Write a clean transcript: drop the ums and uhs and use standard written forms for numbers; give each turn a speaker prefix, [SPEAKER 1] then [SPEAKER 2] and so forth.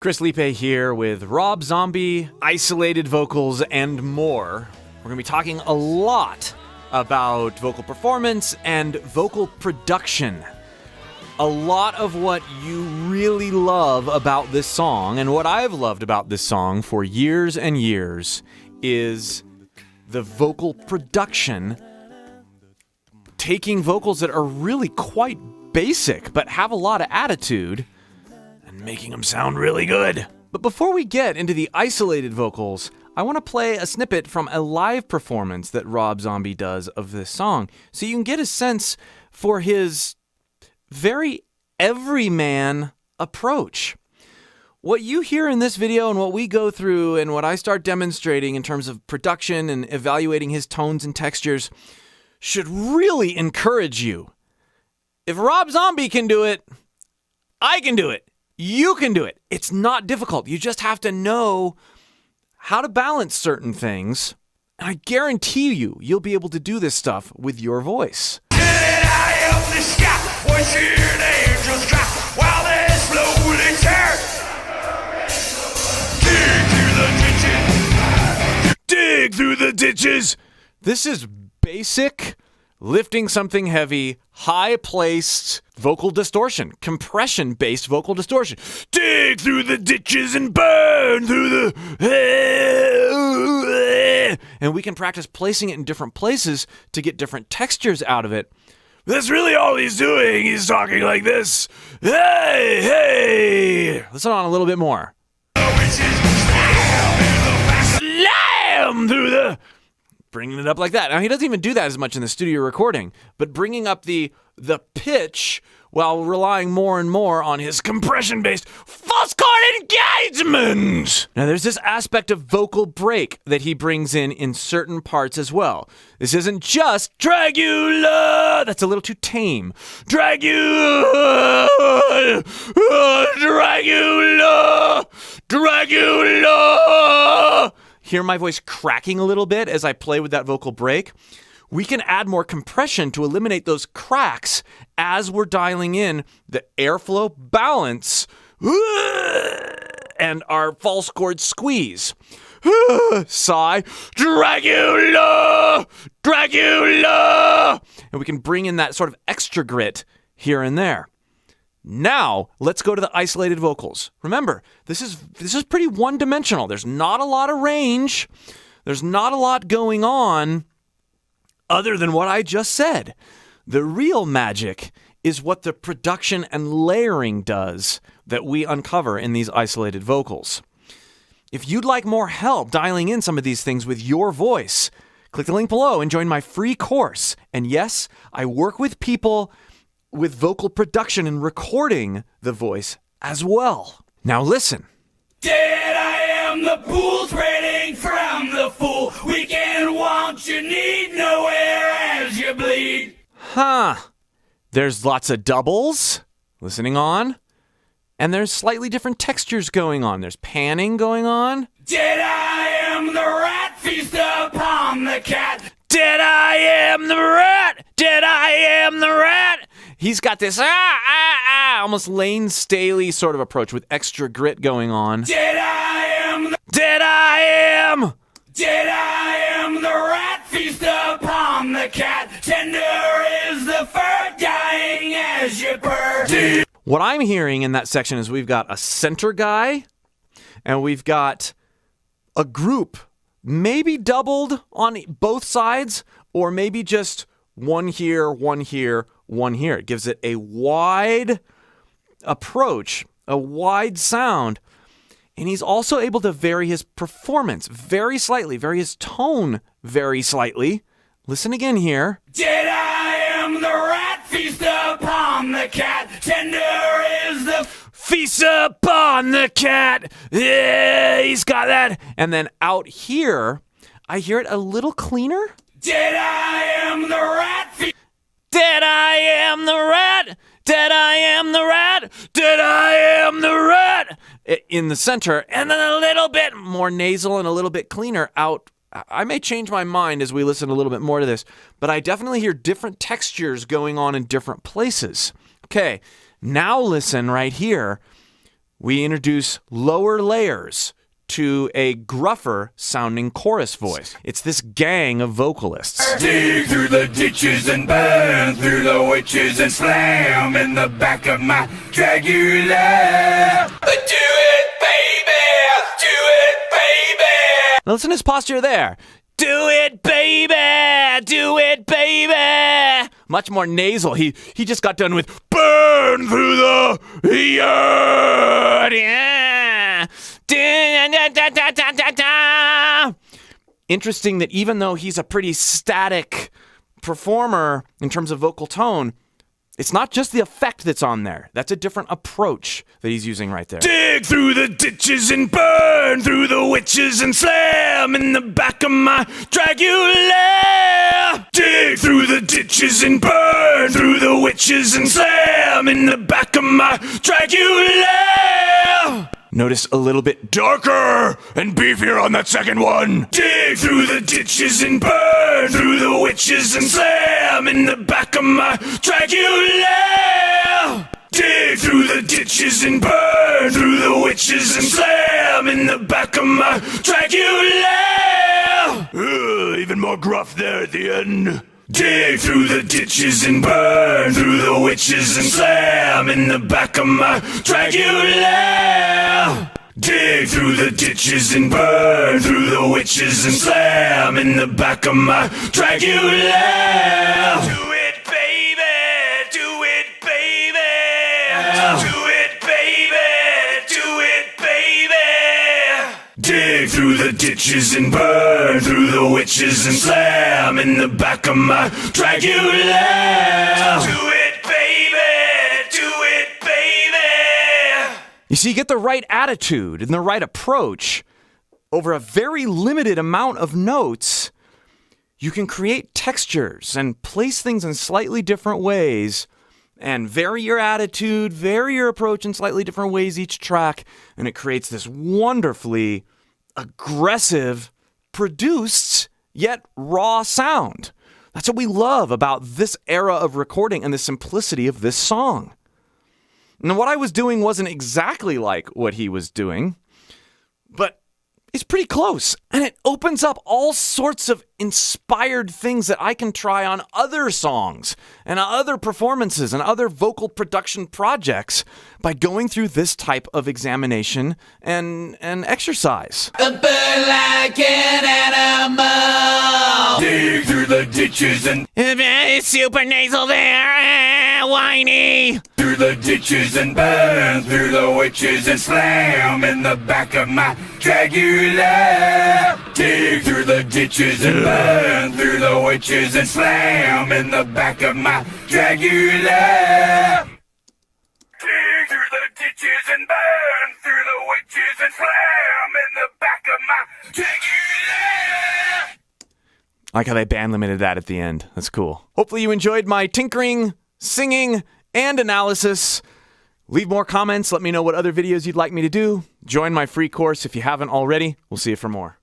[SPEAKER 1] Chris Liepe here with Rob Zombie, isolated vocals, and more. We're going to be talking a lot about vocal performance and vocal production. A lot of what you really love about this song, and what I've loved about this song for years and years, is the vocal production, taking vocals that are really quite basic but have a lot of attitude and making them sound really good. But before we get into the isolated vocals, I want to play a snippet from a live performance that Rob Zombie does of this song, so you can get a sense for his very everyman approach. What you hear in this video and what we go through and what I start demonstrating in terms of production and evaluating his tones and textures should really encourage you. If Rob Zombie can do it, I can do it. You can do it. It's not difficult. You just have to know how to balance certain things. And I guarantee you'll be able to do this stuff with your voice. Dig through the ditches. This is basic, lifting something heavy, high-placed vocal distortion, compression-based vocal distortion. Dig through the ditches and burn through the... And we can practice placing it in different places to get different textures out of it. That's really all he's doing. He's talking like this. Hey, hey. Listen on a little bit more. Slam through the... Bringing it up like that. Now, he doesn't even do that as much in the studio recording, but bringing up the pitch while relying more and more on his compression-based false chord engagement. Now, there's this aspect of vocal break that he brings in certain parts as well. This isn't just Dragula. That's a little too tame. Dragula. Dragula. Dragula. Hear my voice cracking a little bit as I play with that vocal break? We can add more compression to eliminate those cracks as we're dialing in the airflow balance and our false chord squeeze. Sigh, Dragula, Dragula. And we can bring in that sort of extra grit here and there. Now, let's go to the isolated vocals. Remember, this is pretty one-dimensional. There's not a lot of range. There's not a lot going on other than what I just said. The real magic is what the production and layering does that we uncover in these isolated vocals. If you'd like more help dialing in some of these things with your voice, click the link below and join my free course. And yes, I work with people with vocal production and recording the voice as well. Now listen.
[SPEAKER 2] Dead I am, the pool's raining from the fool. Weekend want you need nowhere as you bleed.
[SPEAKER 1] There's lots of doubles, listening on, and there's slightly different textures going on. There's panning going on.
[SPEAKER 2] Dead I am, the rat, feast upon the cat.
[SPEAKER 1] Dead I am the rat, dead I am the rat. He's got this almost Lane Staley sort of approach with extra grit going on.
[SPEAKER 2] Dead I am,
[SPEAKER 1] dead I am.
[SPEAKER 2] Dead I am, the rat, feast upon the cat. Tender is the fur, dying as you purr.
[SPEAKER 1] What I'm hearing in that section is we've got a center guy, and we've got a group, maybe doubled on both sides, or maybe just one here, one here, one here. It gives it a wide approach, a wide sound. And he's also able to vary his performance very slightly, vary his tone very slightly. Listen again here.
[SPEAKER 2] Dead I am, the rat, feast upon the cat. Tender is the
[SPEAKER 1] feast upon the cat. Yeah, he's got that. And then out here, I hear it a little cleaner.
[SPEAKER 2] Dead I am, the rat,
[SPEAKER 1] dead I am the rat. Dead I am the rat. Dead I am the rat. In the center, and then a little bit more nasal and a little bit cleaner out. I may change my mind as we listen a little bit more to this, but I definitely hear different textures going on in different places. Okay, now listen right here. we introduce lower layers to a gruffer sounding chorus voice. It's this gang of vocalists.
[SPEAKER 2] Dig through the ditches and burn through the witches and slam in the back of my Dragula. Do it, baby! Do it, baby!
[SPEAKER 1] Now listen to his posture there. Do it, baby! Do it, baby! Much more nasal. He just got done with burn through the yard. Yeah. Interesting that even though he's a pretty static performer in terms of vocal tone, it's not just the effect that's on there. That's a different approach that he's using right there. Dig through the ditches and burn through the witches and slam in the back of my Dragula. Dig through the ditches and burn through the witches and slam in the back of my Dragula. Notice a little bit darker and beefier on that second one. Dig through the ditches and burn through the witches and slam in the back of my Dragula. Dig through the ditches and burn through the witches and slam in the back of my Dragula. Even more gruff there at the end. Dig through the ditches and burn through the witches and slam in the back of my Dragula. Dig through the ditches and burn through the witches and slam in the back of my Dragula. Do it, baby! Do it, baby! Do it, baby! Do it, baby! Dig through the ditches and burn through the witches and slam in the back of my Dragula. Do it, baby! Do it, baby! You see, you get the right attitude and the right approach over a very limited amount of notes. You can create textures and place things in slightly different ways and vary your attitude, vary your approach in slightly different ways each track, and it creates this wonderfully aggressive, produced, yet raw sound. That's what we love about this era of recording and the simplicity of this song. Now, what I was doing wasn't exactly like what he was doing, but it's pretty close, and it opens up all sorts of inspired things that I can try on other songs and other performances and other vocal production projects by going through this type of examination and exercise.
[SPEAKER 2] Burn like an animal. Dig through the ditches and
[SPEAKER 1] It's super nasal there, whiny.
[SPEAKER 2] through the ditches and burn through the witches and slam in the back of my Dragula. Dig through the ditches and burn through the witches and slam in the back of my Dragula. Dig through the ditches and burn through the witches and slam in the back of my Dragula.
[SPEAKER 1] I like how they band limited that at the end. That's cool. Hopefully you enjoyed my tinkering, singing, and analysis. Leave more comments. Let me know what other videos you'd like me to do. Join my free course if you haven't already. We'll see you for more.